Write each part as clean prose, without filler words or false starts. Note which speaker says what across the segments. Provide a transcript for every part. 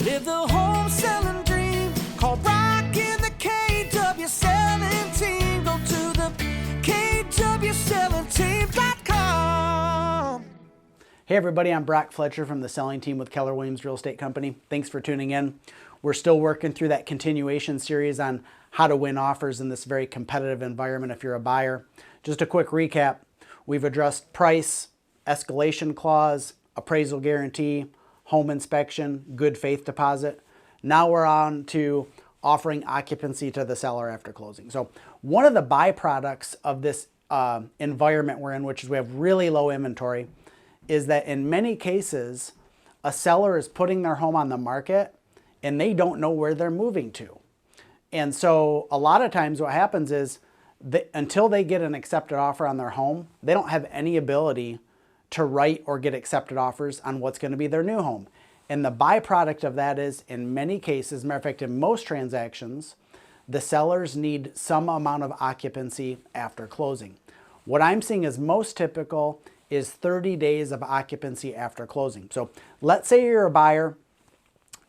Speaker 1: Live the home selling dream. Call Brock in the KW selling team. Go to the kwsellingteam.com.
Speaker 2: Hey everybody, I'm Brock Fletcher from the selling team with Keller Williams Real Estate Company. Thanks for tuning in. We're still working through that continuation series on how to win offers in this very competitive environment if you're a buyer. Just a quick recap. We've addressed price, escalation clause, appraisal guarantee, home inspection, good faith deposit. Now we're on to offering occupancy to the seller after closing. So one of the byproducts of this environment we're in, which is we have really low inventory, is that in many cases, a seller is putting their home on the market and they don't know where they're moving to. And so a lot of times what happens is until they get an accepted offer on their home, they don't have any ability to write or get accepted offers on what's going to be their new home. And the byproduct of that is, in many cases, matter of fact, in most transactions, the sellers need some amount of occupancy after closing. What I'm seeing is most typical is 30 days of occupancy after closing. So let's say you're a buyer,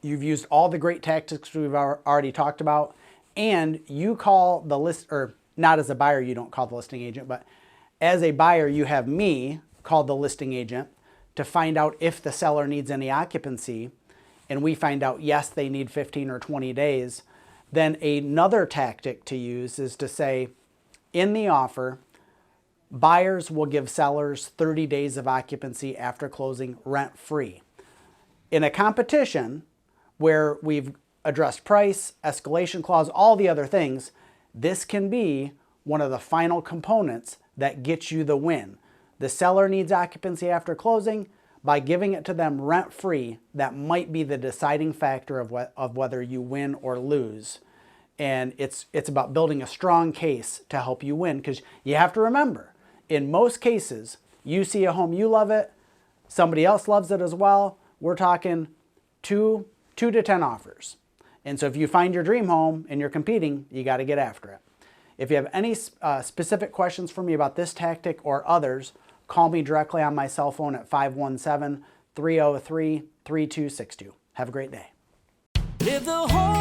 Speaker 2: you've used all the great tactics we've already talked about, and you call the list, or not as a buyer, you don't call the listing agent, but as a buyer, you have me call the listing agent to find out if the seller needs any occupancy, and we find out, yes, they need 15 or 20 days. Then another tactic to use is to say, in the offer, buyers will give sellers 30 days of occupancy after closing rent-free. In a competition where we've addressed price, escalation clause, all the other things, this can be one of the final components that gets you the win. The seller needs occupancy after closing. By giving it to them rent-free, that might be the deciding factor of whether you win or lose. And it's about building a strong case to help you win, because you have to remember, in most cases, you see a home, you love it, somebody else loves it as well. We're talking 2 to 10 offers. And so if you find your dream home and you're competing, you got to get after it. If you have any specific questions for me about this tactic or others, call me directly on my cell phone at 517-303-3262. Have a great day.
Speaker 1: Live the home